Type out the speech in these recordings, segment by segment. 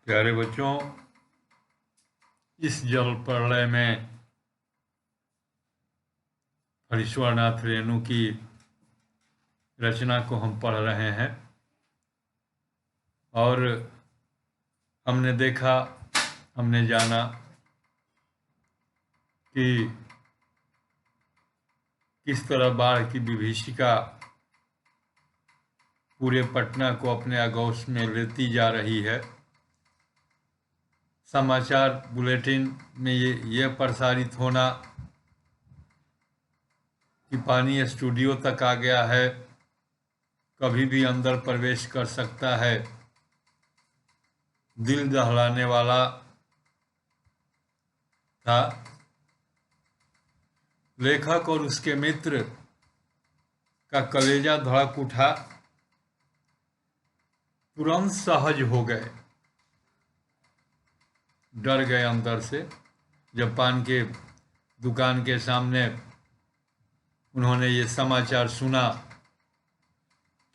प्यारे बच्चों, इस जल प्रलय में हरीश्वरनाथ रेणु की रचना को हम पढ़ रहे हैं और हमने देखा, हमने जाना कि किस तरह बाढ़ की विभीषिका पूरे पटना को अपने आगोश में लेती जा रही है। समाचार बुलेटिन में ये प्रसारित होना कि पानी स्टूडियो तक आ गया है, कभी भी अंदर प्रवेश कर सकता है, दिल दहलाने वाला था। लेखक और उसके मित्र का कलेजा धड़क उठा, तुरंत सहज हो गए, डर गए अंदर से। जब पान के दुकान के सामने उन्होंने ये समाचार सुना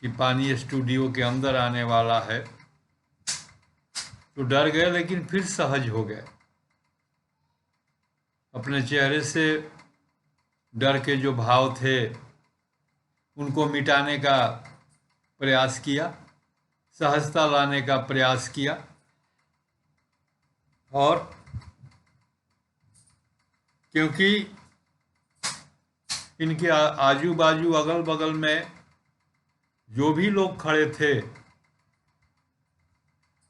कि पानी स्टूडियो के अंदर आने वाला है, तो डर गए, लेकिन फिर सहज हो गए। अपने चेहरे से डर के जो भाव थे उनको मिटाने का प्रयास किया, सहजता लाने का प्रयास किया और क्योंकि इनके आजू बाजू अगल बगल में जो भी लोग खड़े थे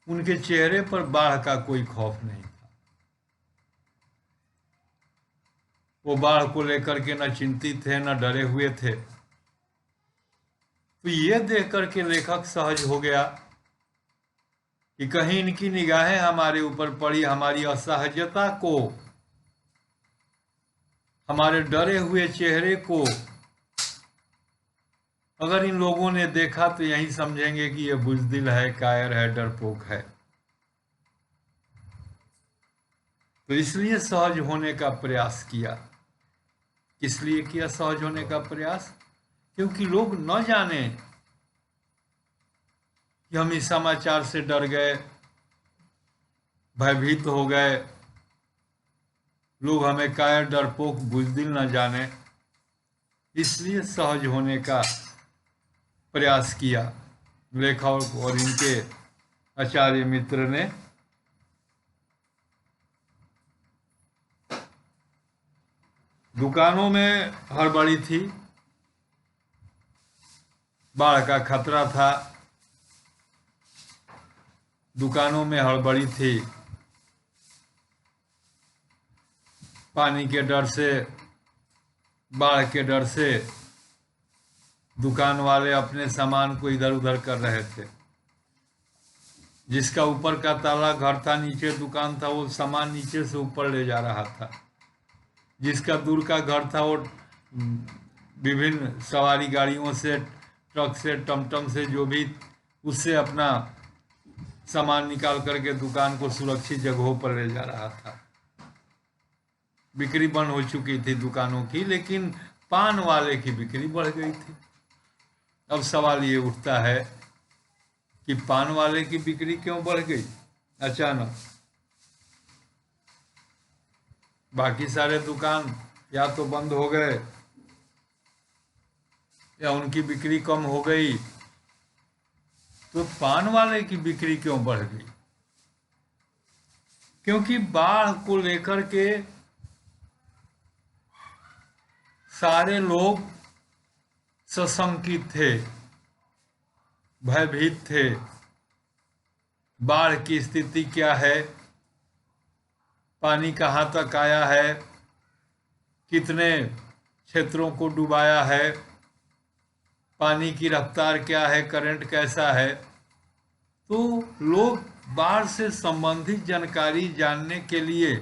उनके चेहरे पर बाढ़ का कोई खौफ नहीं था। वो बाढ़ को लेकर के न चिंतित थे न डरे हुए थे। तो ये देख करके लेखक सहज हो गया कि कहीं इनकी निगाहें हमारे ऊपर पड़ी, हमारी असहजता को, हमारे डरे हुए चेहरे को अगर इन लोगों ने देखा तो यही समझेंगे कि ये बुज़दिल है, कायर है, डरपोक है। तो इसलिए सहज होने का प्रयास किया। किस लिए किया सहज होने का प्रयास? क्योंकि लोग न जाने कि हम इस समाचार से डर गए, भयभीत हो गए, लोग हमें कायर, डरपोक, बुज़दिल न जाने, इसलिए सहज होने का प्रयास किया लेखक और इनके आचार्य मित्र ने। दुकानों में हड़बड़ी थी, बाढ़ का खतरा था, दुकानों में हड़बड़ी थी, पानी के डर से, बाढ़ के डर से दुकान वाले अपने सामान को इधर उधर कर रहे थे। जिसका ऊपर का ताला घर था, नीचे दुकान था, वो सामान नीचे से ऊपर ले जा रहा था। जिसका दूर का घर था वो विभिन्न सवारी गाड़ियों से, ट्रक से, टमटम से, जो भी, उससे अपना सामान निकाल करके दुकान को सुरक्षित जगहों पर ले जा रहा था। बिक्री बंद हो चुकी थी दुकानों की, लेकिन पान वाले की बिक्री बढ़ गई थी। अब सवाल ये उठता है कि पान वाले की बिक्री क्यों बढ़ गई अचानक? बाकी सारे दुकान या तो बंद हो गए या उनकी बिक्री कम हो गई, तो पान वाले की बिक्री क्यों बढ़ गई? क्योंकि बाढ़ को लेकर के सारे लोग सशंकित थे, भयभीत थे। बाढ़ की स्थिति क्या है, पानी कहाँ तक आया है, कितने क्षेत्रों को डुबाया है, पानी की रफ्तार क्या है, करंट कैसा है। तो लोग बाढ़ से संबंधित जानकारी जानने के लिए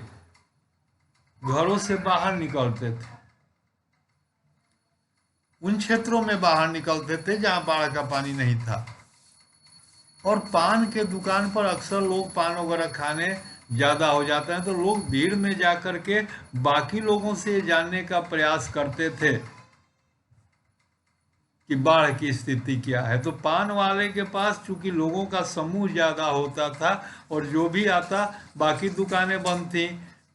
घरों से बाहर निकलते थे, उन क्षेत्रों में बाहर निकलते थे जहां बाढ़ का पानी नहीं था। और पान के दुकान पर अक्सर लोग पान वगैरह खाने ज़्यादा हो जाते हैं, तो लोग भीड़ में जाकर के बाकी लोगों से जानने का प्रयास करते थे कि बाढ़ की स्थिति क्या है। तो पान वाले के पास चूंकि लोगों का समूह ज़्यादा होता था और जो भी आता, बाकी दुकानें बंद थी,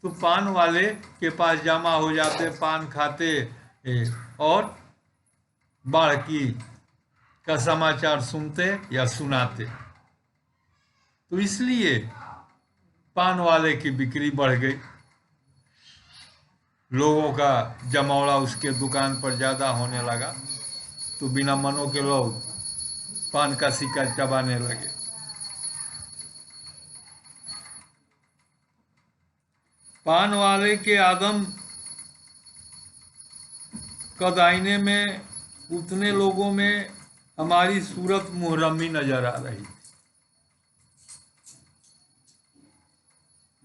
तो पान वाले के पास जमा हो जाते, पान खाते और बाढ़ की का समाचार सुनते या सुनाते। तो इसलिए पान वाले की बिक्री बढ़ गई, लोगों का जमावड़ा उसके दुकान पर ज़्यादा होने लगा, तो बिना मनो के लोग पान का सिक्का चबाने लगे। पान वाले के आदम कद आईने में उतने लोगों में हमारी सूरत मुहर्रमी नजर आ रही थी।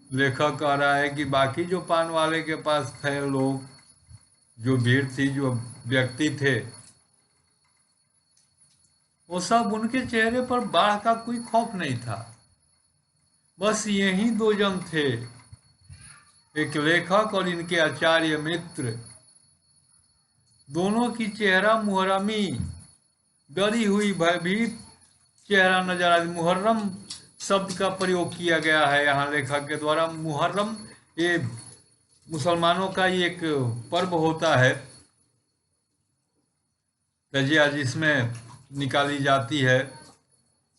लेखक कह रहा है कि बाकी जो पान वाले के पास थे लोग, जो भीड़ थी, जो व्यक्ति थे, वो सब, उनके चेहरे पर बाढ़ का कोई खौफ नहीं था। बस यही दो जन थे, एक लेखक और इनके आचार्य मित्र, दोनों की चेहरा मुहर्रमी, डरी हुई भयभीत चेहरा नजर आ। मुहर्रम शब्द का प्रयोग किया गया है यहाँ लेखक के द्वारा। मुहर्रम ये मुसलमानों का ये एक पर्व होता है, तजिया जिसमें निकाली जाती है,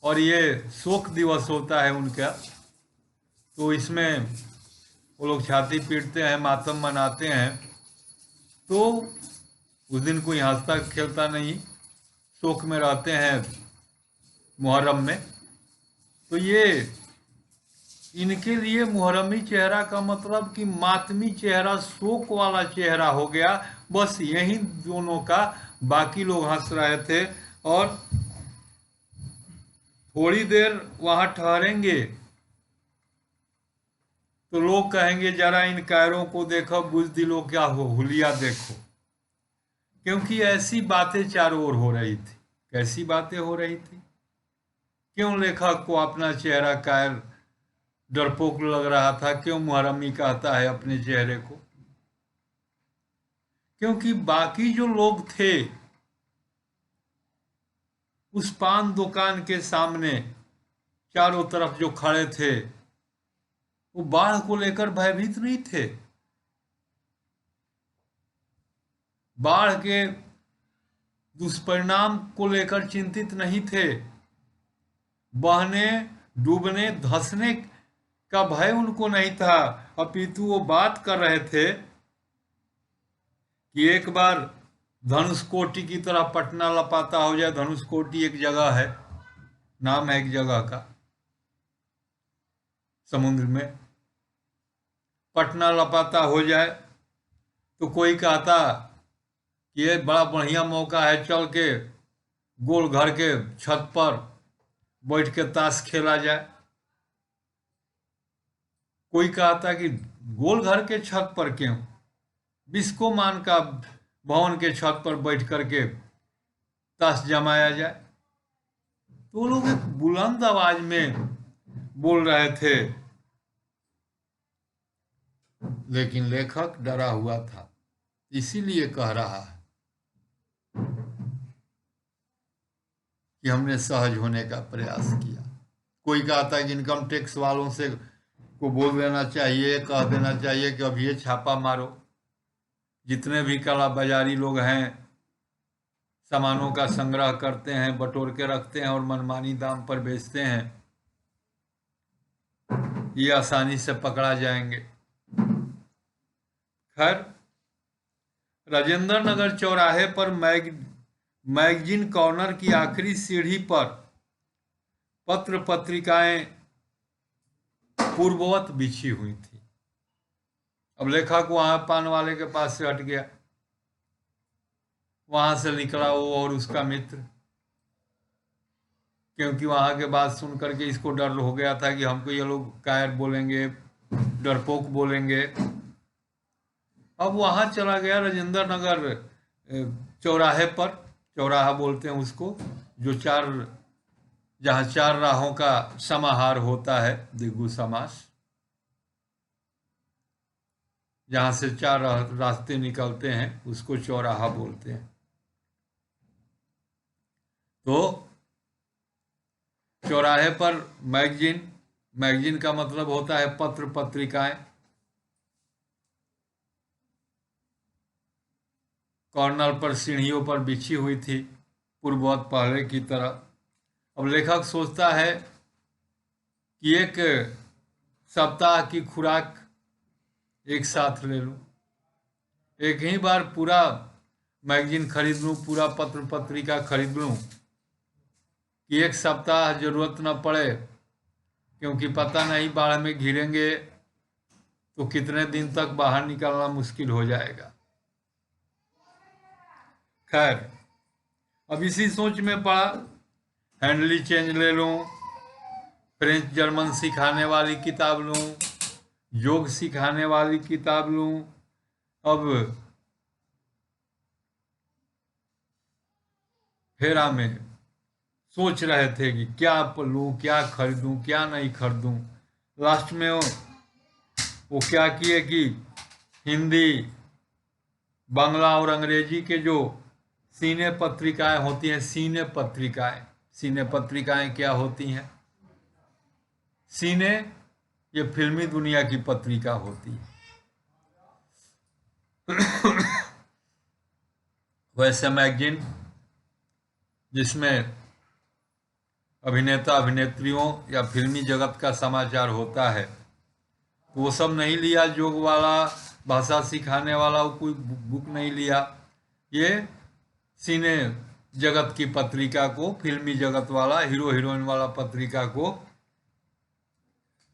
और ये शोक दिवस होता है उनका। तो इसमें वो लोग छाती पीटते हैं, मातम मनाते हैं। तो उस दिन कोई हंसता खेलता नहीं, शोक में रहते हैं मुहर्रम में। तो ये इनके लिए मुहर्रमी चेहरा का मतलब कि मातमी चेहरा, शोक वाला चेहरा हो गया। बस यही दोनों का, बाकी लोग हंस रहे थे। और थोड़ी देर वहां ठहरेंगे तो लोग कहेंगे जरा इन कायरों को देखो, बुज़दिलों क्या हो हुलिया देखो। क्योंकि ऐसी बातें चारों ओर हो रही थी। कैसी बातें हो रही थी? क्यों लेखक को अपना चेहरा कायर, डरपोक लग रहा था? क्यों मुहर्रमी कहता है अपने चेहरे को? क्योंकि बाकी जो लोग थे उस पान दुकान के सामने चारों तरफ जो खड़े थे, वो बाढ़ को लेकर भयभीत नहीं थे, बाढ़ के दुष्परिणाम को लेकर चिंतित नहीं थे, बहने, डूबने, धंसने का भय उनको नहीं था। अपितु वो बात कर रहे थे कि एक बार धनुषकोटी की तरह पटना लपाता हो जाए। धनुषकोटी एक जगह है, नाम है एक जगह का, समुद्र में। पटना लपाता हो जाए तो कोई कहता कि ये बड़ा बढ़िया मौका है, चल के गोल घर के छत पर बैठ के ताश खेला जाए। कोई कहता कि गोल घर के छत पर क्यों, बिस्कोमान का भवन के छत पर बैठ करके ताश जमाया जाए। तो वो लोग एक बुलंद आवाज में बोल रहे थे, लेकिन लेखक डरा हुआ था, इसीलिए कह रहा है कि हमने सहज होने का प्रयास किया। कोई कहता है कि इनकम टैक्स वालों से को बोल देना चाहिए, कह देना चाहिए कि अब ये छापा मारो। जितने भी काला बाजारी लोग हैं, सामानों का संग्रह करते हैं, बटोर के रखते हैं और मनमानी दाम पर बेचते हैं, ये आसानी से पकड़ा जाएंगे। खैर, राजेंद्र नगर चौराहे पर मैगजीन कॉर्नर की आखिरी सीढ़ी पर पत्र पत्रिकाएं पूर्ववत बिछी हुई थी। अब लेखक वहां पान वाले के पास से हट गया, वहां से निकला वो और उसका मित्र, क्योंकि वहां के बात सुन करके इसको डर हो गया था कि हमको ये लोग कायर बोलेंगे, डरपोक बोलेंगे। अब वहां चला गया राजेंद्र नगर चौराहे पर, चौराहा बोलते हैं उसको, जो जहाँ चार राहों का समाहार होता है, दिग्गु समास, जहाँ से चार रास्ते निकलते हैं, उसको चौराहा बोलते हैं। तो चौराहे पर मैगजीन का मतलब होता है पत्र पत्रिकाएं, कॉर्नर पर सीढ़ियों पर बिछी हुई थी पूर्ववत पहले की तरह। अब लेखक सोचता है कि एक सप्ताह की खुराक एक साथ ले लूं, एक ही बार पूरा मैगजीन खरीद लूं, पूरा पत्र पत्रिका खरीद लूं कि एक सप्ताह जरूरत न पड़े, क्योंकि पता नहीं बाढ़ में घिरेंगे तो कितने दिन तक बाहर निकलना मुश्किल हो जाएगा। खैर, अब इसी सोच में पड़ा, हैंडली चेंज ले लूं, फ्रेंच जर्मन सिखाने वाली किताब लूं, योग सिखाने वाली किताब लूं। अब फेरा में सोच रहे थे कि क्या लूं, क्या खरीदूं, क्या नहीं खरीदूं। लास्ट में वो क्या किए कि हिंदी, बांग्ला और अंग्रेजी के जो सीने पत्रिकाएं होती हैं, सीने पत्रिकाएं क्या होती हैं? सीने ये फिल्मी दुनिया की पत्रिका होती है। वैसे मैगजीन जिसमें अभिनेता अभिनेत्रियों या फिल्मी जगत का समाचार होता है, तो वो सब नहीं लिया। योग वाला, भाषा सिखाने वाला, वो कोई बुक नहीं लिया। ये सीने जगत की पत्रिका को, फिल्मी जगत वाला, हीरो हीरोइन वाला पत्रिका को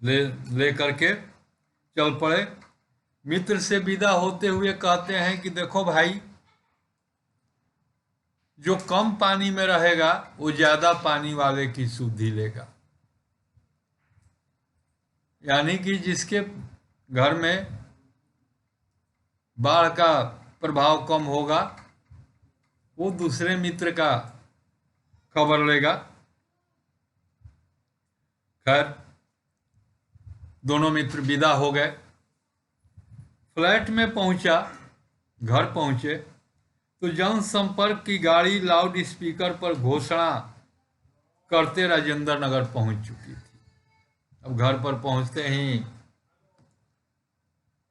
ले करके चल पड़े। मित्र से विदा होते हुए कहते हैं कि देखो भाई, जो कम पानी में रहेगा वो ज्यादा पानी वाले की सुधि लेगा। यानी कि जिसके घर में बाढ़ का प्रभाव कम होगा वो दूसरे मित्र का खबर लेगा। खैर, दोनों मित्र विदा हो गए। फ्लैट में घर पहुंचे तो जनसंपर्क की गाड़ी लाउड स्पीकर पर घोषणा करते राजेंद्र नगर पहुंच चुकी थी। अब घर पर पहुंचते ही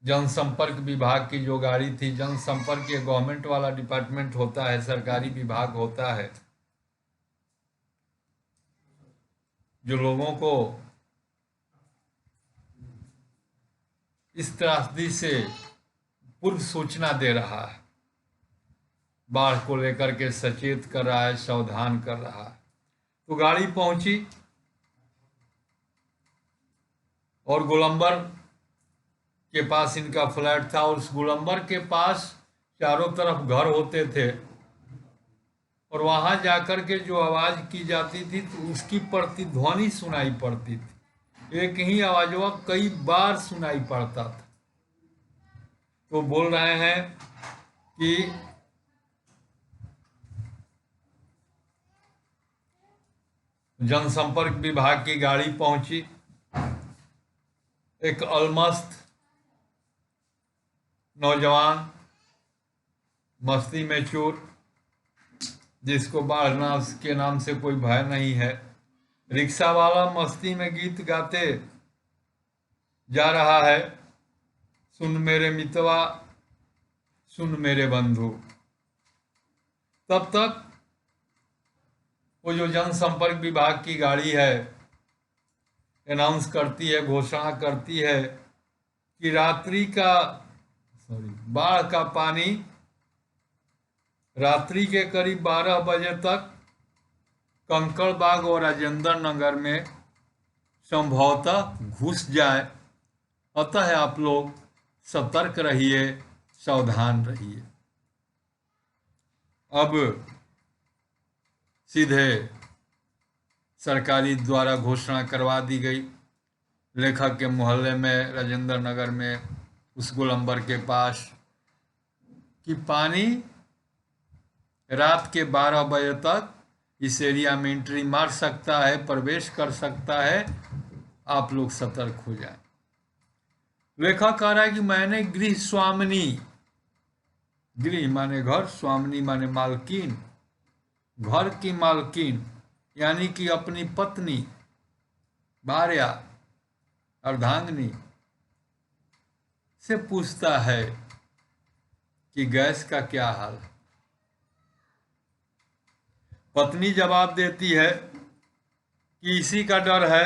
जनसंपर्क विभाग की जो गाड़ी थी, जनसंपर्क ये गवर्नमेंट वाला डिपार्टमेंट होता है, सरकारी विभाग होता है, जो लोगों को इस त्रासदी से पूर्व सूचना दे रहा है, बाढ़ को लेकर के सचेत कर रहा है, सावधान कर रहा है। तो गाड़ी पहुंची और गोलंबर के पास इनका फ्लैट था, और उस गोलंबर के पास चारों तरफ घर होते थे, और वहां जाकर के जो आवाज की जाती थी तो उसकी प्रतिध्वनि सुनाई पड़ती थी। एक ही आवाज कई बार सुनाई पड़ता था। तो बोल रहे हैं कि जनसंपर्क विभाग की गाड़ी पहुंची, एक अलमस्त नौजवान, मस्ती में चूर, जिसको बाढ़ के नाम से कोई भय नहीं है, रिक्शा वाला मस्ती में गीत गाते जा रहा है, सुन मेरे मितवा, सुन मेरे बंधु। तब तक वो जो जनसंपर्क विभाग की गाड़ी है अनाउंस करती है, घोषणा करती है कि बाढ़ का पानी रात्रि के करीब 12 बजे तक कंकड़बाग और राजेंद्र नगर में संभवतः घुस जाए। अतः आप लोग सतर्क रहिए, सावधान रहिए। अब सीधे सरकारी द्वारा घोषणा करवा दी गई। लेखक के मोहल्ले में, राजेंद्र नगर में, उस गोलंबर के पास, कि पानी रात के 12 बजे तक इस एरिया में एंट्री मार सकता है, प्रवेश कर सकता है, आप लोग सतर्क हो जाए। लेखक कह रहा है कि मैंने गृह स्वामिनी, गृह माने घर, स्वामिनी माने मालकिन, घर की मालकिन यानी कि अपनी पत्नी, भार्या, अर्धांगिनी से पूछता है कि गैस का क्या हाल है। पत्नी जवाब देती है कि इसी का डर है,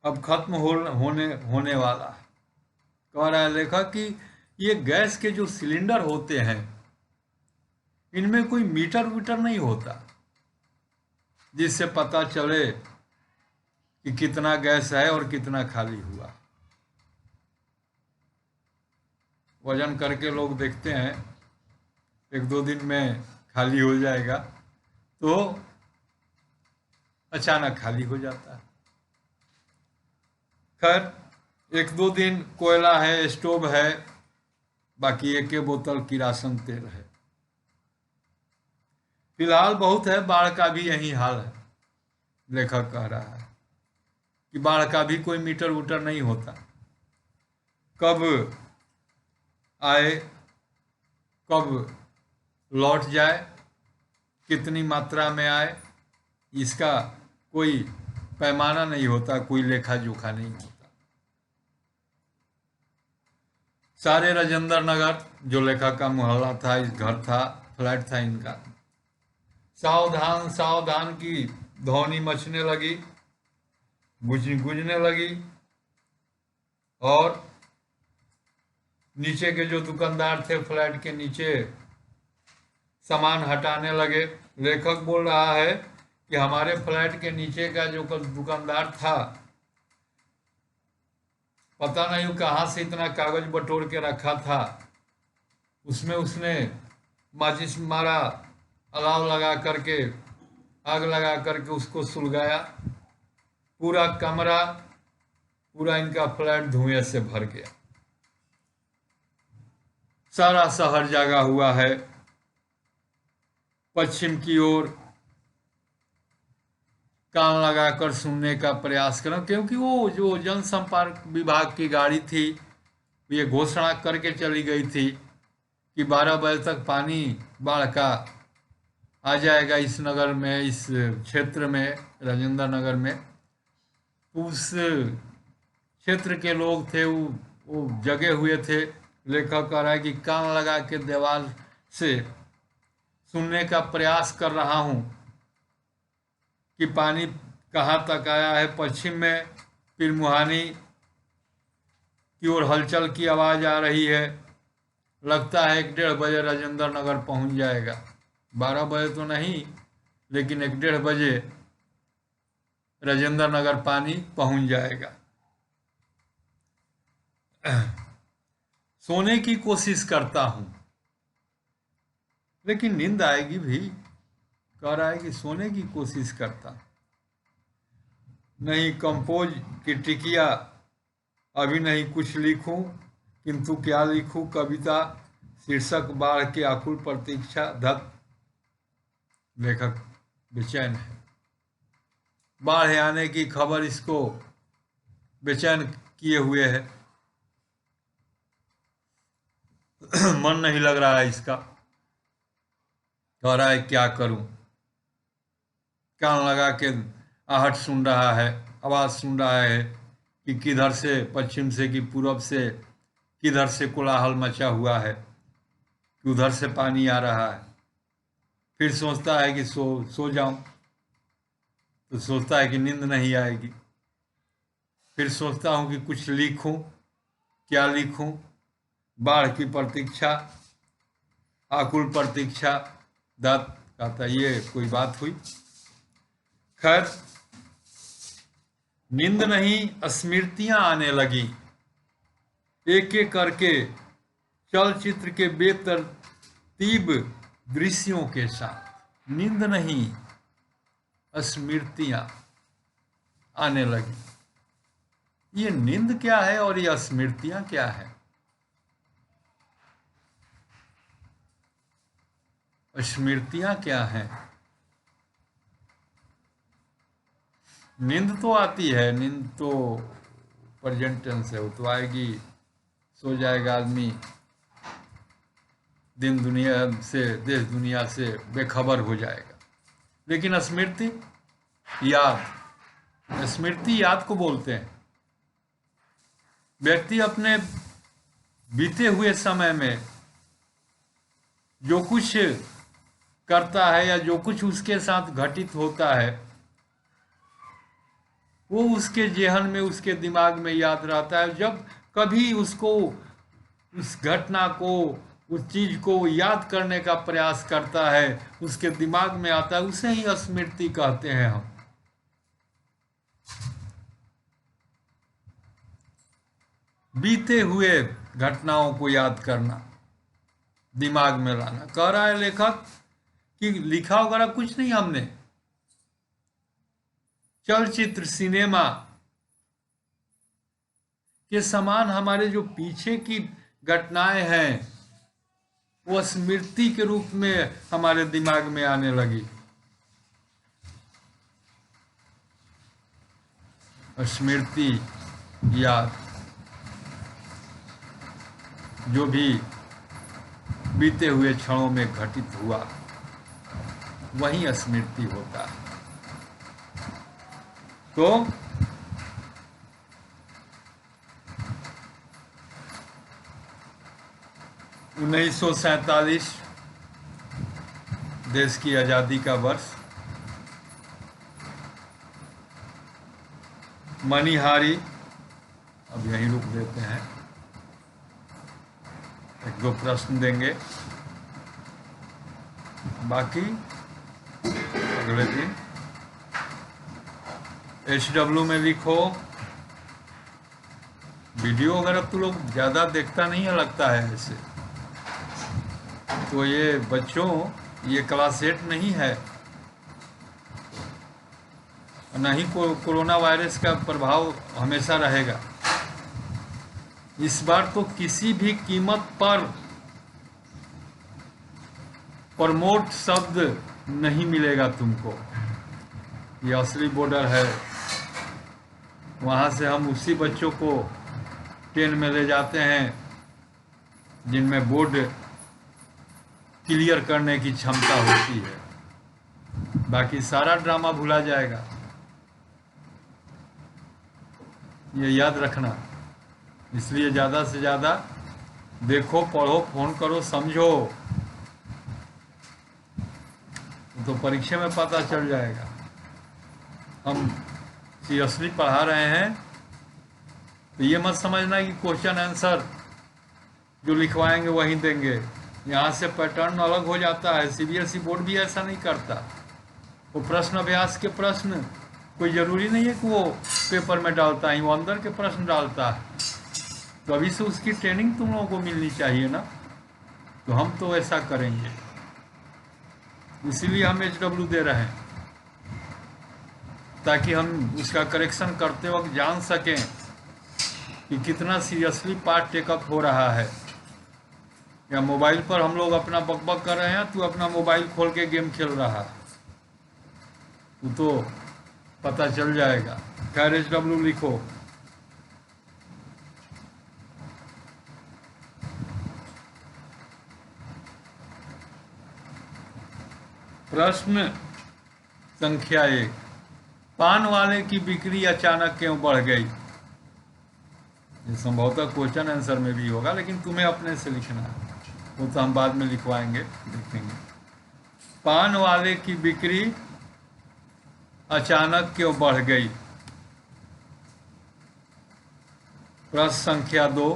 अब खत्म होने वाला है। कह रहा है लेखक कि ये गैस के जो सिलेंडर होते हैं इनमें कोई मीटर वीटर नहीं होता जिससे पता चले कि कितना गैस है और कितना खाली हुआ। वजन करके लोग देखते हैं, एक दो दिन में खाली हो जाएगा, तो अचानक खाली हो जाता है। खैर एक दो दिन कोयला है, स्टोव है, बाकी एक बोतल किरासन तेल है। फिलहाल बहुत है, बाढ़ का भी यही हाल है। लेखक कह रहा है कि बाढ़ का भी कोई मीटर वूटर नहीं होता, कब आए कब लौट जाए, कितनी मात्रा में आए, इसका कोई पैमाना नहीं होता, कोई लेखा जोखा नहीं होता। सारे राजेंद्र नगर, जो लेखक का मोहल्ला था, इस घर था, फ्लैट था इनका, सावधान सावधान की ध्वनि मचने लगी, गूंजने लगी, और नीचे के जो दुकानदार थे फ्लैट के नीचे सामान हटाने लगे। लेखक बोल रहा है कि हमारे फ्लैट के नीचे का जो दुकानदार था, पता नहीं कहाँ से इतना कागज बटोर के रखा था, उसमें उसने माचिस मारा, अलाव लगा करके, आग लगा करके उसको सुलगाया। पूरा कमरा, पूरा इनका फ्लैट धुएं से भर गया। सारा शहर जागा हुआ है। पश्चिम की ओर कान लगाकर सुनने का प्रयास करें, क्योंकि वो जो जनसंपर्क विभाग की गाड़ी थी, ये घोषणा करके चली गई थी कि 12 बजे तक पानी बाढ़ का आ जाएगा इस नगर में, इस क्षेत्र में, राजेंद्र नगर में। उस क्षेत्र के लोग थे वो जगे हुए थे। लेखक कह रहा है कि कान लगा के दीवार से सुनने का प्रयास कर रहा हूँ कि पानी कहाँ तक आया है। पश्चिम में फिर मुहानी की ओर हलचल की आवाज़ आ रही है। लगता है 1-1:30 बजे राजेंद्र नगर पहुँच जाएगा। 12 बजे तो नहीं, लेकिन 1-1:30 बजे राजेंद्र नगर पानी पहुँच जाएगा। सोने की कोशिश करता हूँ लेकिन नींद आएगी भी। कह रहा है कि सोने की कोशिश करता, नहीं कंपोज की टिकिया, अभी नहीं कुछ लिखूं, किंतु क्या लिखूं, कविता, शीर्षक बाढ़ के आकुल प्रतीक्षा, धक। लेखक बेचैन है, बाढ़ आने की खबर इसको बेचैन किए हुए है। मन नहीं लग रहा है इसका। कह रहा है क्या करूं, कान लगा के आहट सुन रहा है, आवाज़ सुन रहा है कि किधर से, पश्चिम से कि पूरब से, किधर से कोलाहल मचा हुआ है, कि उधर से पानी आ रहा है। फिर सोचता है कि सो जाऊं, तो सोचता है कि नींद नहीं आएगी। फिर सोचता हूं कि कुछ लिखूं, क्या लिखूं, बाढ़ की प्रतीक्षा, आकुल प्रतीक्षा, दत्त। कहता ये कोई बात हुई। खैर नींद नहीं, स्मृतियां आने लगी, एक एक करके चलचित्र के बेतरतीब दृश्यों के साथ। नींद नहीं, स्मृतियां आने लगी। ये नींद क्या है और ये स्मृतियां क्या है? स्मृतियां क्या हैं? नींद तो आती है, नींद तो प्रेजेंट टेंस है, वो तो आएगी, सो जाएगा आदमी, दिन दुनिया से, देश दुनिया से बेखबर हो जाएगा। लेकिन स्मृति याद, स्मृति याद को बोलते हैं। व्यक्ति अपने बीते हुए समय में जो कुछ करता है या जो कुछ उसके साथ घटित होता है वो उसके जेहन में, उसके दिमाग में याद रहता है। जब कभी उसको उस घटना को, उस चीज को याद करने का प्रयास करता है, उसके दिमाग में आता है, उसे ही स्मृति कहते हैं हम। बीते हुए घटनाओं को याद करना, दिमाग में लाना। कह रहा है लेखक कि लिखा वगैरह कुछ नहीं हमने, चलचित्र, सिनेमा के समान हमारे जो पीछे की घटनाएं हैं वो स्मृति के रूप में हमारे दिमाग में आने लगी। स्मृति याद, जो भी बीते हुए क्षणों में घटित हुआ वही स्मृति होता है। तो 1947 देश की आज़ादी का वर्ष, मणिहारी, अब यहीं रुक देते हैं, एक दो प्रश्न देंगे, बाकी अगले दिन। HW में लिखो। वीडियो वगैरह तो लोग ज़्यादा देखता नहीं है लगता है ऐसे, तो ये बच्चों, ये क्लास 8 नहीं है, नहीं कोरोना वायरस का प्रभाव हमेशा रहेगा। इस बार तो किसी भी कीमत पर प्रमोट शब्द नहीं मिलेगा तुमको। ये असली बॉर्डर है, वहाँ से हम उसी बच्चों को ट्रेन में ले जाते हैं जिनमें बोर्ड क्लियर करने की क्षमता होती है, बाकी सारा ड्रामा भुला जाएगा। ये याद रखना। इसलिए ज़्यादा से ज़्यादा देखो, पढ़ो, फोन करो, समझो, तो परीक्षा में पता चल जाएगा। हम सीरियसली पढ़ा रहे हैं तो ये मत समझना कि क्वेश्चन आंसर जो लिखवाएंगे वही देंगे। यहाँ से पैटर्न अलग हो जाता है। CBSE बोर्ड भी ऐसा नहीं करता। वो प्रश्न अभ्यास के प्रश्न कोई ज़रूरी नहीं है कि वो पेपर में डालता है, वो अंदर के प्रश्न डालता है। तो अभी से उसकी ट्रेनिंग तुम लोगों को मिलनी चाहिए ना, तो हम तो ऐसा करेंगे। इसीलिए हम HW दे रहे हैं, ताकि हम उसका करेक्शन करते वक्त जान सकें कि कितना सीरियसली पार्ट टेकअप हो रहा है। या मोबाइल पर हम लोग अपना बकबक कर रहे हैं, तू अपना मोबाइल खोल के गेम खेल रहा है, तो पता चल जाएगा। खैर HW लिखो। प्रश्न संख्या 1, पान वाले की बिक्री अचानक क्यों बढ़ गई? ये संभवतः क्वेश्चन आंसर में भी होगा, लेकिन तुम्हें अपने से लिखना है, वो तो हम बाद में लिखवाएंगे, देखेंगे। पान वाले की बिक्री अचानक क्यों बढ़ गई? प्रश्न संख्या 2,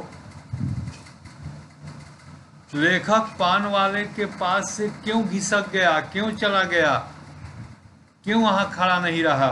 लेखक पान वाले के पास से क्यों घिसक गया, क्यों चला गया, क्यों वहां खड़ा नहीं रहा?